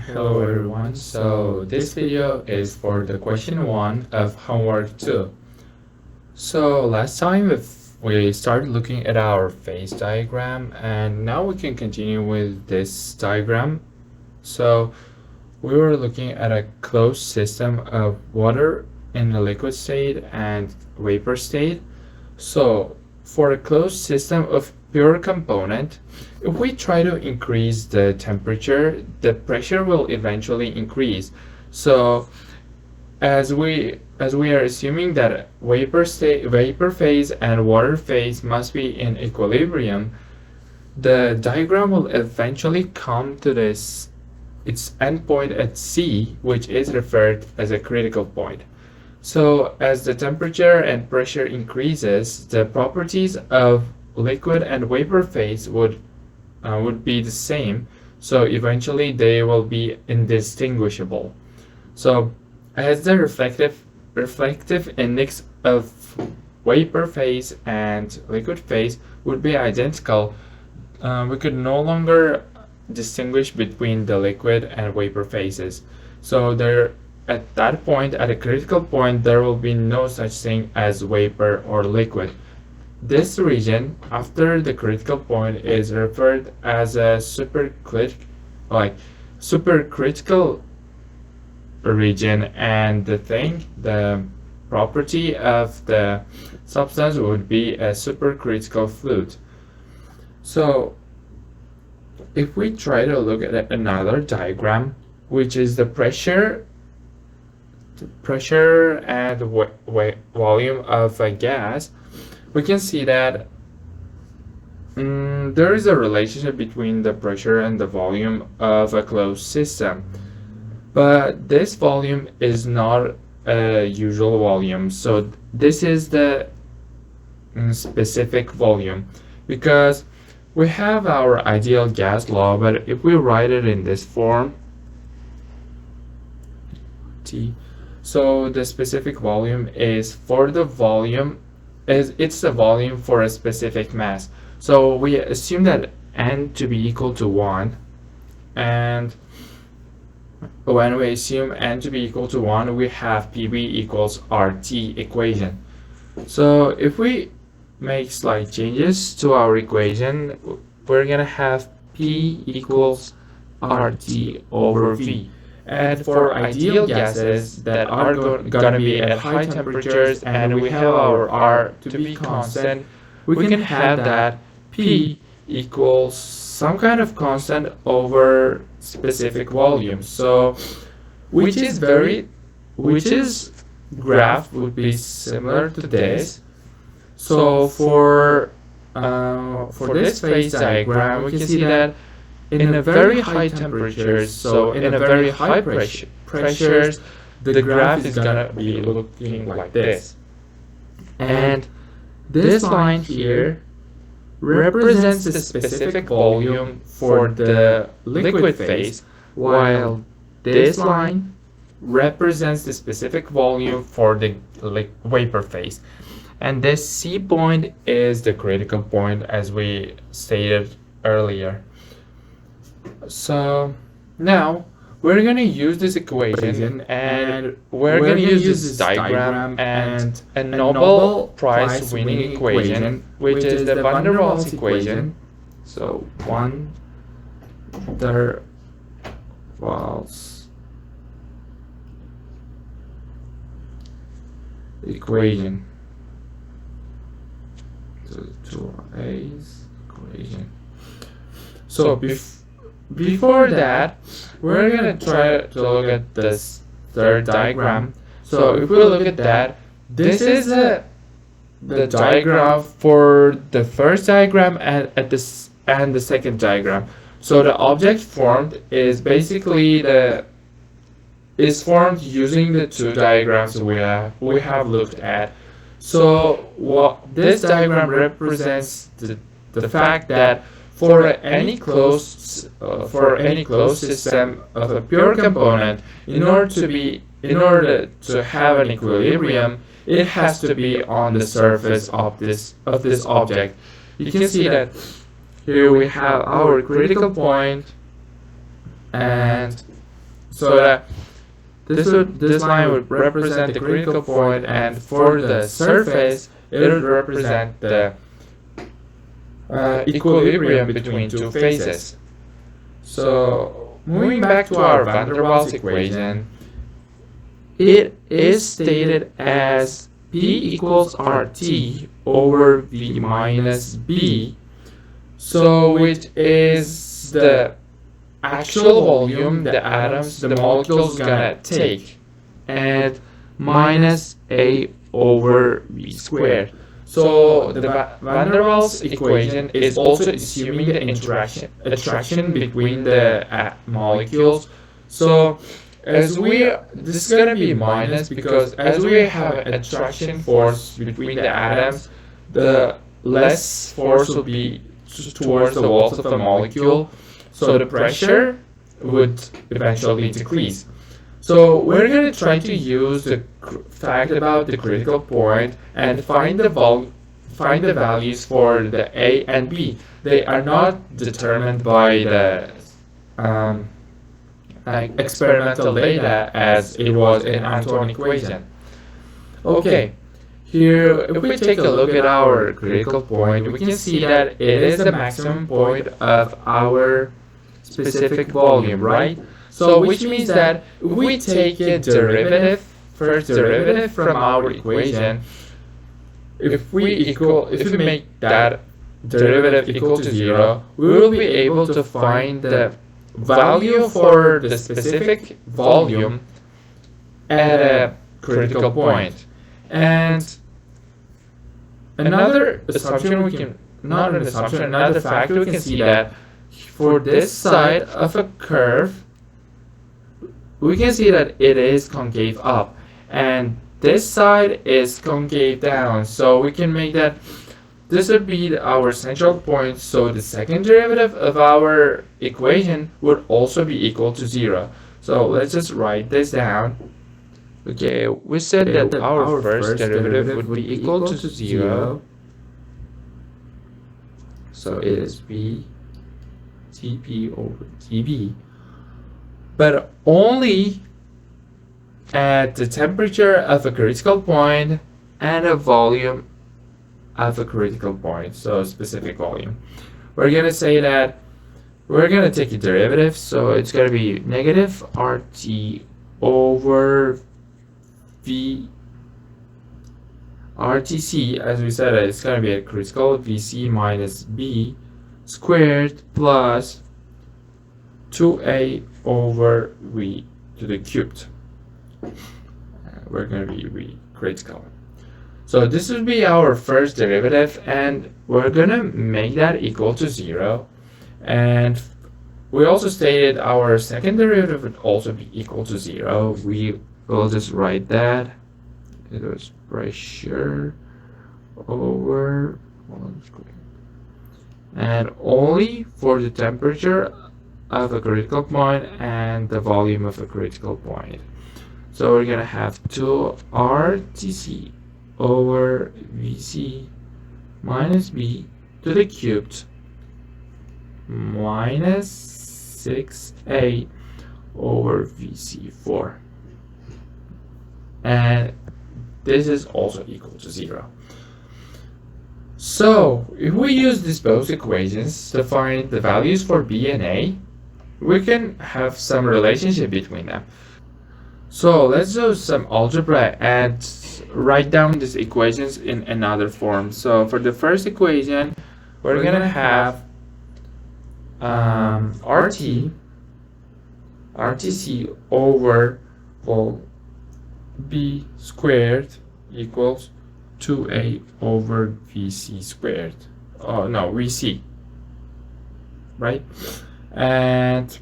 Hello everyone, so this video is for the question 1 of homework 2. So last time we started looking at our phase diagram, and now we can continue with this diagram. So we were looking at a closed system of water in the liquid state and vapor state. So for a closed system of pure component, if we try to increase the temperature, the pressure will eventually increase. So as we are assuming that vapor phase and water phase must be in equilibrium, the diagram will eventually come to its endpoint at C, which is referred as a critical point. So as the temperature and pressure increases, the properties of liquid and vapor phase would be the same. So eventually they will be indistinguishable. So as the reflective index of vapor phase and liquid phase would be identical, we could no longer distinguish between the liquid and vapor phases. So at that point, at a critical point, there will be no such thing as vapor or liquid. This region after the critical point is referred as a supercritical region, and the property of the substance would be a supercritical fluid. So if we try to look at another diagram, which is the pressure and volume of a gas, we can see that there is a relationship between the pressure and the volume of a closed system. But this volume is not a usual volume. So this is the specific volume, because we have our ideal gas law, but if we write it in this form, T, so the specific volume is for the volume, it's the volume for a specific mass. So we assume that N to be equal to 1, and when we assume N to be equal to 1, we have PV equals RT equation. So if we make slight changes to our equation, we're gonna have P equals RT over V. And for ideal gases that are gonna be at high temperatures and we have our R to be constant, we can have that P equals some kind of constant over specific volume. So which graph would be similar to this. So for this phase diagram, we can see that in a very high temperatures, so in a very high pressures, the graph is gonna be looking like this. And this line here represents the specific volume for the liquid phase, while this line represents the specific volume for the vapor phase. And this C point is the critical point, as we stated earlier. So now we're going to use this equation, and we're going to use this diagram and a Nobel Prize winning equation, which is the van der Waals equation. So van der Waals equation. So 2A's equation. So before that, we're gonna try to look at this third diagram. So if we look at that, this is the diagram for the first diagram and the second diagram. So the object formed is basically formed using the two diagrams we have looked at. So this diagram represents the fact that for any closed system of a pure component, in order to have an equilibrium, it has to be on the surface of this object. You can see that here we have our critical point, and So that this line would represent the critical point, and for the surface, it would represent the equilibrium between two phases. So moving back to our van der Waals equation, it is stated as P equals RT over V minus B, so which is the actual volume the atoms, the molecules gonna take, and minus A over V squared. So the van der Waals equation is also assuming the attraction between the molecules. So this is gonna be minus because as we have attraction force between the atoms, the less force will be towards the walls of the molecule. So the pressure would eventually decrease. So we're going to try to use the fact about the critical point and find the values for the A and B. They are not determined by the experimental data as it was in Antoine equation. Okay, here if we take a look at our critical point, we can see that it is the maximum point of our specific volume, right? So which means that if we take a first derivative from our equation, if we make that derivative equal to 0, we will be able to find the value for the specific volume at a critical point. And another fact we can see that for this side of a curve, we can see that it is concave up, and this side is concave down. So we can make that this would be our central point. So the second derivative of our equation would also be equal to 0. So let's just write this down. Okay, we said that our first derivative would be equal to 0. So it is B Tp over Tb. But only at the temperature of a critical point and a volume of a critical point, so a specific volume. We're going to say that we're going to take a derivative, so it's going to be negative RT over V RTC, as we said, it's going to be a critical Vc minus B squared plus 2A over V to the cubed. We're going to be V critical. So this would be our first derivative, and we're going to make that equal to 0. And we also stated our second derivative would also be equal to 0. We will just write that. It was pressure over 1 squared. And only for the temperature of a critical point and the volume of a critical point. So we're going to have 2 RTC over Vc minus B to the cubed minus 6A over Vc4. And this is also equal to 0. So if we use these both equations to find the values for B and A, we can have some relationship between them. So let's do some algebra and write down these equations in another form. So for the first equation, we're going to have RTC over B squared equals 2A over Vc squared. Oh no, Vc, right? And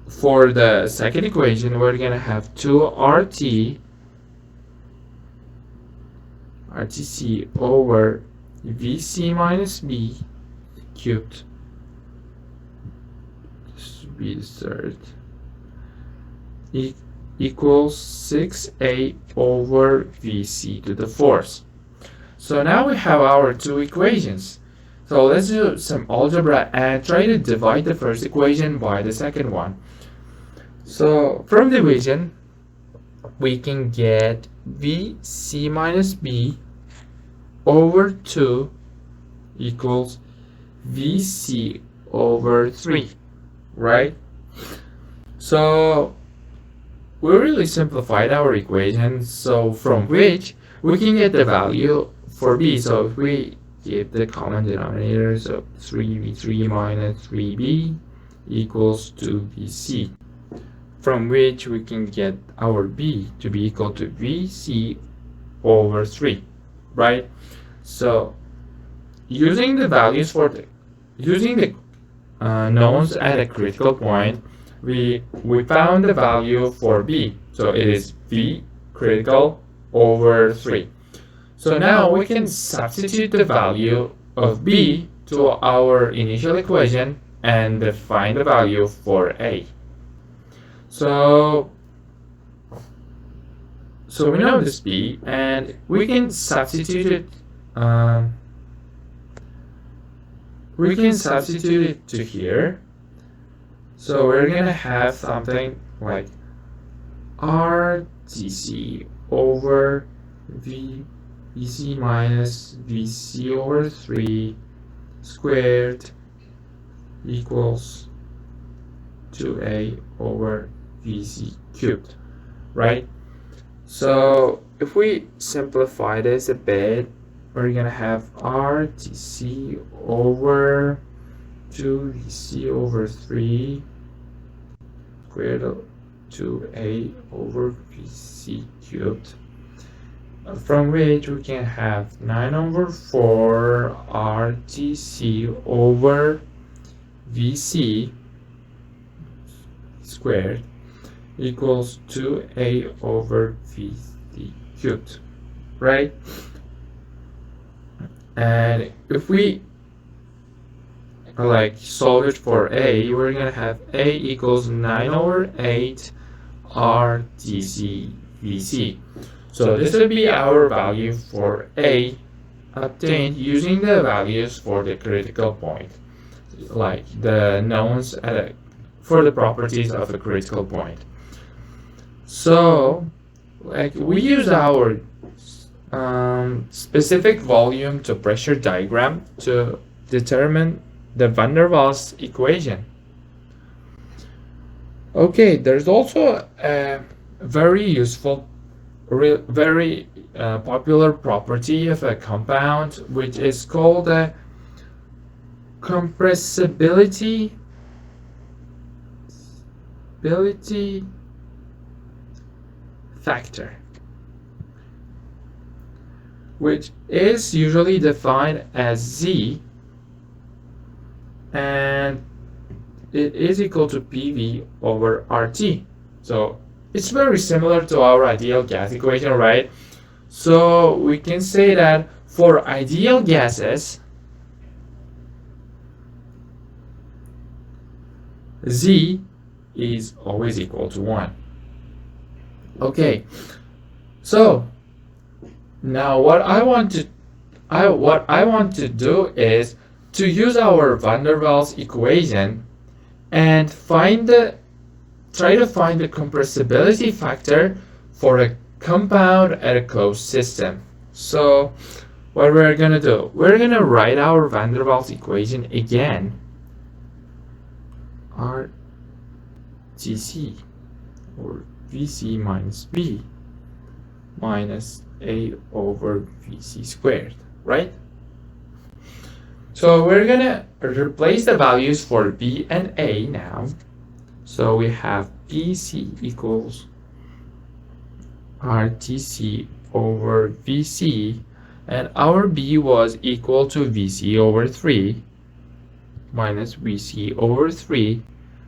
for the second equation, we're going to have 2RTC over Vc minus B cubed. This would be the third. Equals 6A over Vc to the fourth. So now we have our two equations. So let's do some algebra and try to divide the first equation by the second one. So from division, we can get VC minus B over 2 equals VC over 3, right? So we really simplified our equation, so from which we can get the value for B. So if we give the common denominator, so 3V3 minus 3B equals 2VC, from which we can get our B to be equal to VC over 3, right? So using the values for the knowns at a critical point, we found the value for B. So it is V critical over 3. So now we can substitute the value of B to our initial equation and define the value for A. So we know this B, and we can substitute it. We can substitute it to here. So we're gonna have something like RTC over VC minus VC over 3 squared equals 2A over VC cubed, right? So if we simplify this a bit, we're gonna have RTC over 2VC over 3 squared of 2A over VC cubed, from which we can have 9 over 4 RTC over VC squared equals 2A over VC cubed, right? And if we solve it for A, we're gonna have A equals 9 over 8 RTC VC. So this would be our value for A obtained using the values for the critical point, like the knowns for the properties of a critical point. So we use our specific volume to pressure diagram to determine the van der Waals equation. Okay, there's also a very useful, very popular property of a compound, which is called a compressibility factor, which is usually defined as Z, and it is equal to PV over RT. So it's very similar to our ideal gas equation, right? So we can say that for ideal gases, Z is always equal to 1. Okay, so now what I want to do is to use our van der Waals equation and try to find the compressibility factor for a compound at a closed system. So what we're gonna do, we're gonna write our van der Waals equation again. RTC or VC minus B minus A over VC squared, right? So we're gonna replace the values for B and A now. So we have BC equals RTC over VC, and our B was equal to VC over 3 minus VC over 3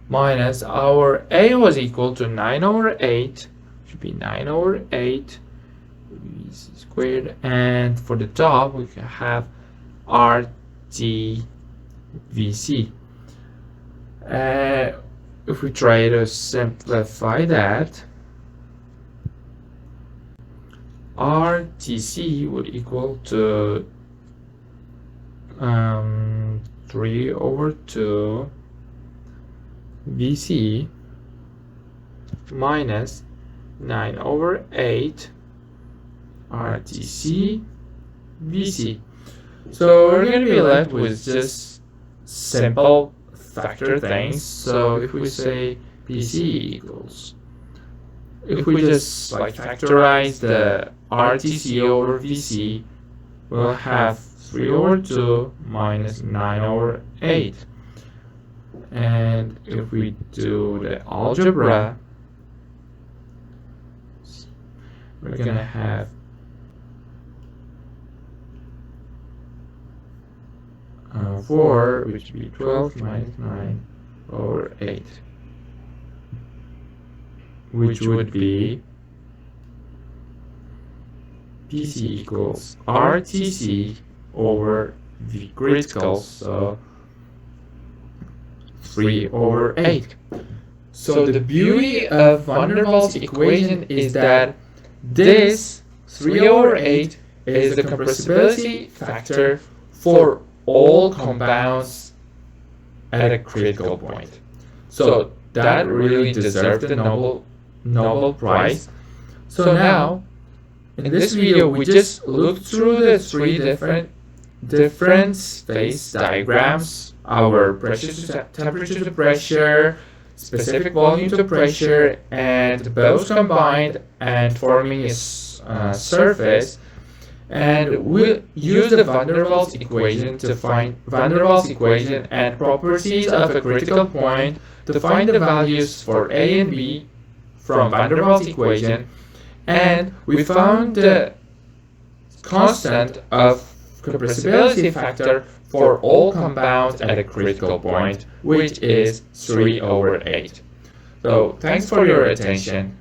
minus our A was equal to 9 over 8, should be 9 over 8 VC squared, and for the top we can have RT VC. If we try to simplify that, RTC would equal to 3 over 2 VC minus 9 over 8 RTC VC. So we're going to be left with just simple factor things. So if we say PC equals, if we just like factorize the RTC over VC, we'll have 3 over 2 minus 9 over 8. And if we do the algebra, we're gonna have 4, which would be 12 minus 9 over 8, which would be PC equals RTC over V critical, so 3 over 8. So the beauty of van der Waals equation is that this 3 over 8 is the compressibility factor for all compounds at a critical point. So that really deserved the Nobel Prize. So now, in this video, we just looked through the 3 different phase diagrams: our pressure to temperature to pressure, specific volume to pressure, and both combined and forming a surface. And we'll use the van der Waals equation to find van der Waals equation and properties of a critical point to find the values for A and B from van der Waals equation. And we found the constant of compressibility factor for all compounds at a critical point, which is 3 over 8. So thanks for your attention.